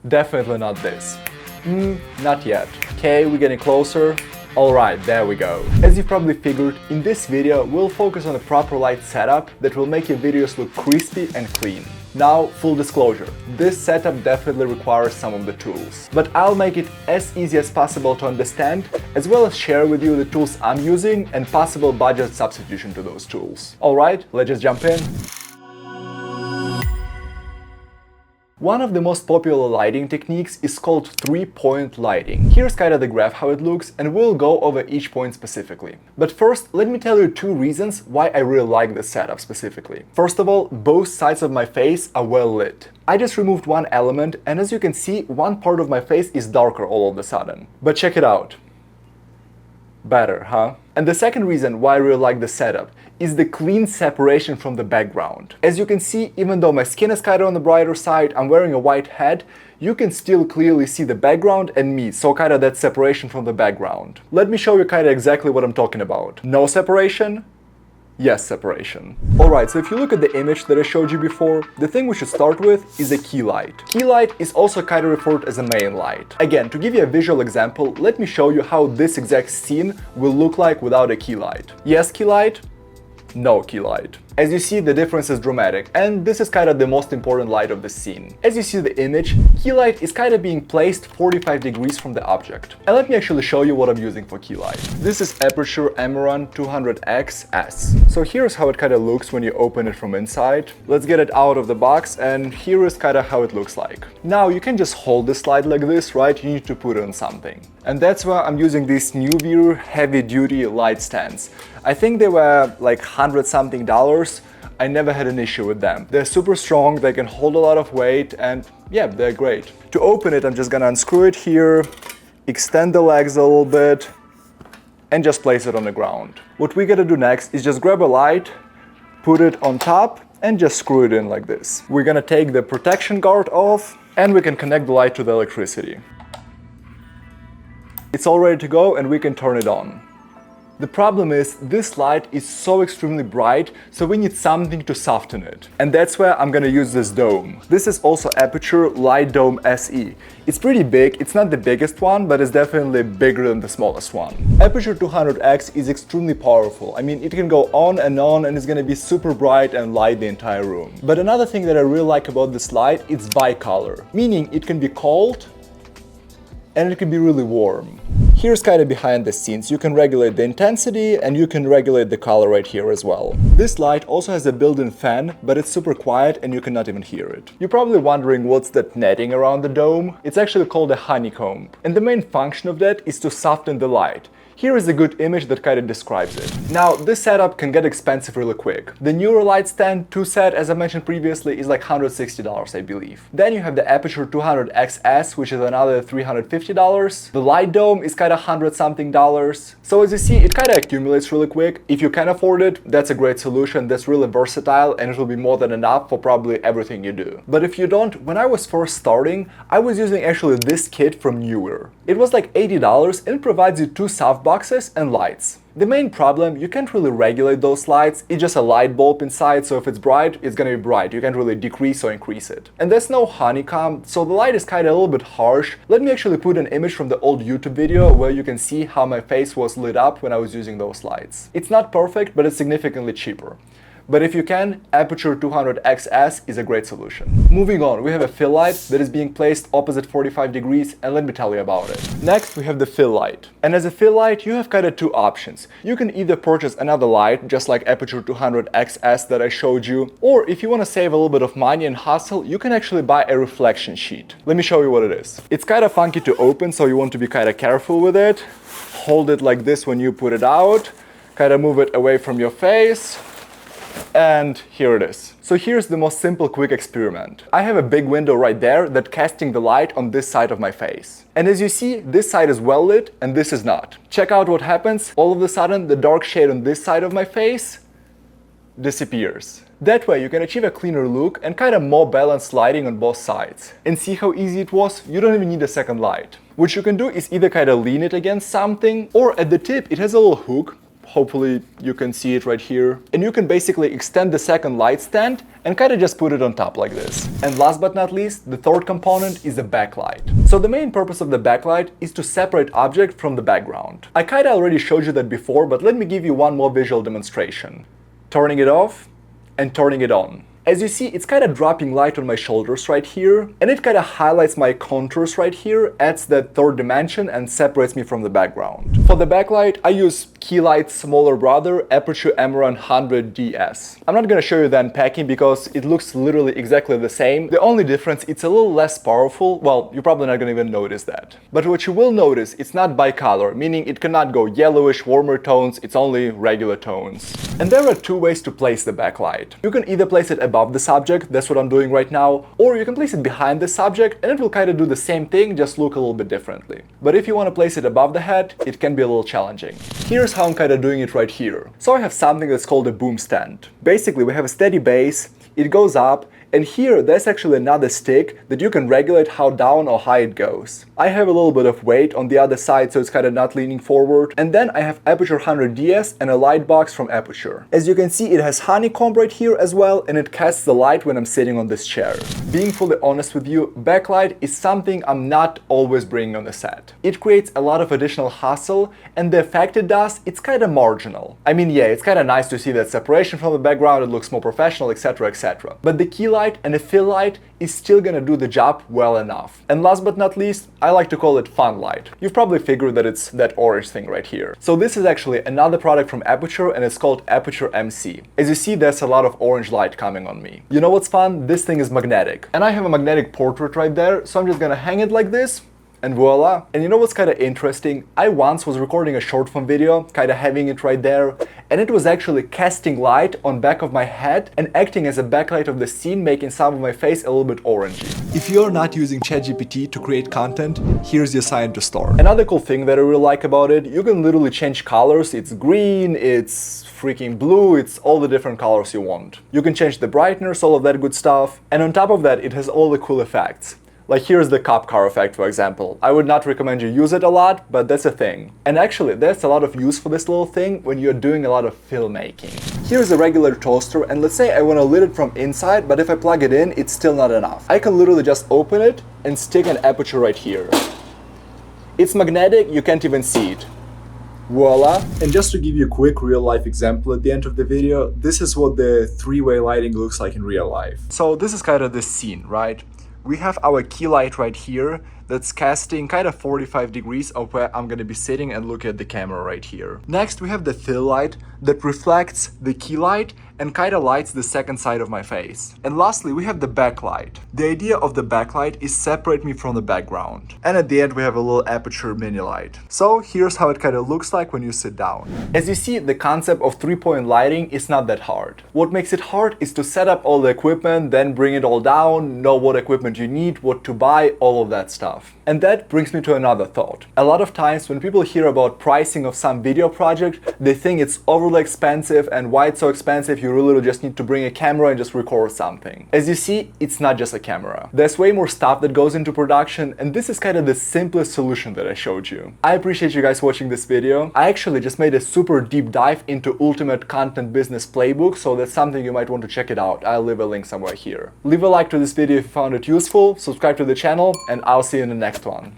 Definitely not this. Not yet. Okay, we're getting closer. Alright, there we go. As you've probably figured, in this video we'll focus on a proper light setup that will make your videos look crispy and clean. Now, full disclosure, this setup definitely requires some of the tools, but I'll make it as easy as possible to understand, as well as share with you the tools I'm using and possible budget substitution to those tools. Alright, let's just jump in. One of the most popular lighting techniques is called three-point lighting. Here's kind of the graph how it looks, and we'll go over each point specifically. But first, let me tell you two reasons why I really like this setup specifically. First of all, both sides of my face are well lit. I just removed one element, and as you can see, one part of my face is darker all of a sudden. But check it out. Better, huh? And the second reason why I really like the setup is the clean separation from the background. As you can see, even though my skin is kind of on the brighter side, I'm wearing a white hat, you can still clearly see the background and me, so kind of that separation from the background. Let me show you kind of exactly what I'm talking about. No separation? Yes, separation. Alright, so if you look at the image that I showed you before, the thing we should start with is a key light. Key light is also kind of referred as a main light. Again, to give you a visual example, let me show you how this exact scene will look like without a key light. Yes, key light. No key light. As you see, the difference is dramatic, and this is kind of the most important light of the scene. As you see the image, key light is kind of being placed 45 degrees from the object. And let me actually show you what I'm using for key light. This is Aputure Amaran 200XS. So here's how it kind of looks when you open it from inside. Let's get it out of the box, and here is kind of how it looks like. Now you can just hold this light like this, right? You need to put it on something. And that's why I'm using these Nuvir heavy-duty light stands. I think they were like $100-something. I never had an issue with them. They're super strong, they can hold a lot of weight, and yeah, they're great. To open it, I'm just gonna unscrew it here, extend the legs a little bit, and just place it on the ground. What we gotta do next is just grab a light, put it on top, and just screw it in like this. We're gonna take the protection guard off, and we can connect the light to the electricity. It's all ready to go, and we can turn it on. The problem is, this light is so extremely bright, so we need something to soften it. And that's where I'm gonna use this dome. This is also Aputure Light Dome SE. It's pretty big, it's not the biggest one, but it's definitely bigger than the smallest one. Aputure 200X is extremely powerful. I mean, it can go on, and it's gonna be super bright and light the entire room. But another thing that I really like about this light, it's bicolor, meaning it can be cold and it can be really warm. Here's kind of behind the scenes. You can regulate the intensity and you can regulate the color right here as well. This light also has a built-in fan, but it's super quiet and you cannot even hear it. You're probably wondering what's that netting around the dome? It's actually called a honeycomb. And the main function of that is to soften the light. Here is a good image that kind of describes it. Now, this setup can get expensive really quick. The Neuro Light Stand 2 set, as I mentioned previously, is like $160, I believe. Then you have the Aputure 200XS, which is another $350. The Light Dome is kind of $100-something. So as you see, it kind of accumulates really quick. If you can afford it, that's a great solution. That's really versatile and it will be more than enough for probably everything you do. But if you don't, when I was first starting, I was using actually this kit from Neewer. It was like $80 and it provides you two soft boxes and lights. The main problem, you can't really regulate those lights, it's just a light bulb inside, so if it's bright, it's gonna be bright, you can't really decrease or increase it. And there's no honeycomb, so the light is kinda a little bit harsh. Let me actually put an image from the old YouTube video where you can see how my face was lit up when I was using those lights. It's not perfect, but it's significantly cheaper. But if you can, Aputure 200XS is a great solution. Moving on, we have a fill light that is being placed opposite 45 degrees, and let me tell you about it. Next, we have the fill light. And as a fill light, you have kind of two options. You can either purchase another light, just like Aputure 200XS that I showed you, or if you want to save a little bit of money and hustle, you can actually buy a reflection sheet. Let me show you what it is. It's kind of funky to open, so you want to be kind of careful with it. Hold it like this when you put it out, kind of move it away from your face. And here it is. So here's the most simple quick experiment. I have a big window right there that's casting the light on this side of my face. And as you see, this side is well lit and this is not. Check out what happens. All of a sudden, the dark shade on this side of my face disappears. That way you can achieve a cleaner look and kind of more balanced lighting on both sides. And see how easy it was? You don't even need a second light. What you can do is either kind of lean it against something, or at the tip it has a little hook. Hopefully you can see it right here. And you can basically extend the second light stand and kind of just put it on top like this. And last but not least, the third component is the backlight. So the main purpose of the backlight is to separate object from the background. I kind of already showed you that before, but let me give you one more visual demonstration. Turning it off and turning it on. As you see, it's kind of dropping light on my shoulders right here, and it kind of highlights my contours right here, adds that third dimension and separates me from the background. For the backlight, I use Keylight's smaller brother, Aputure Amaran 100DS. I'm not gonna show you the unpacking because it looks literally exactly the same. The only difference, it's a little less powerful. Well, you're probably not gonna even notice that. But what you will notice, it's not bicolor, meaning it cannot go yellowish, warmer tones, it's only regular tones. And there are two ways to place the backlight. You can either place it above the subject, that's what I'm doing right now, or you can place it behind the subject and it will kind of do the same thing, just look a little bit differently. But if you want to place it above the head, it can be a little challenging. Here's how I'm kind of doing it right here. So I have something that's called a boom stand. Basically, we have a steady base, it goes up, and here there's actually another stick that you can regulate how down or high it goes. I have a little bit of weight on the other side, so it's kind of not leaning forward. And then I have Aputure 100DS and a light box from Aputure. As you can see, it has honeycomb right here as well, and it casts the light when I'm sitting on this chair. Being fully honest with you, backlight is something I'm not always bringing on the set. It creates a lot of additional hassle, and the effect it does, it's kind of marginal. I mean, yeah, it's kind of nice to see that separation from the background, it looks more professional, etc, etc. But the key light and a fill light is still gonna do the job well enough. And last but not least, I like to call it fun light. You've probably figured that it's that orange thing right here. So this is actually another product from Aputure and it's called Aputure MC. As you see, there's a lot of orange light coming on me. You know what's fun? This thing is magnetic. And I have a magnetic portrait right there, so I'm just gonna hang it like this. And voila. And you know what's kind of interesting? I once was recording a short film video, kind of having it right there, and it was actually casting light on back of my head and acting as a backlight of the scene, making some of my face a little bit orangey. If you're not using ChatGPT to create content, here's your sign to start. Another cool thing that I really like about it, you can literally change colors. It's green, it's freaking blue, it's all the different colors you want. You can change the brightness, all of that good stuff. And on top of that, it has all the cool effects. Like here's the cop car effect, for example. I would not recommend you use it a lot, but that's a thing. And actually, there's a lot of use for this little thing when you're doing a lot of filmmaking. Here's a regular toaster, and let's say I want to lit it from inside, but if I plug it in, it's still not enough. I can literally just open it and stick an Aputure right here. It's magnetic, you can't even see it. Voila! And just to give you a quick real-life example at the end of the video, this is what the three-way lighting looks like in real life. So this is kind of the scene, right? We have our key light right here that's casting kind of 45 degrees of where I'm gonna be sitting and look at the camera right here. Next, we have the fill light that reflects the key light and kind of lights the second side of my face. And lastly, we have the backlight. The idea of the backlight is separate me from the background. And at the end, we have a little Aputure mini light. So here's how it kind of looks like when you sit down. As you see, the concept of three-point lighting is not that hard. What makes it hard is to set up all the equipment, then bring it all down, know what equipment you need, what to buy, all of that stuff. And that brings me to another thought. A lot of times when people hear about pricing of some video project, they think it's overly expensive, and why it's so expensive, you really just need to bring a camera and just record something. As you see, it's not just a camera. There's way more stuff that goes into production, and this is kind of the simplest solution that I showed you. I appreciate you guys watching this video. I actually just made a super deep dive into Ultimate Content Business Playbook, so that's something you might want to check it out. I'll leave a link somewhere here. Leave a like to this video if you found it useful, subscribe to the channel, and I'll see you in the next one.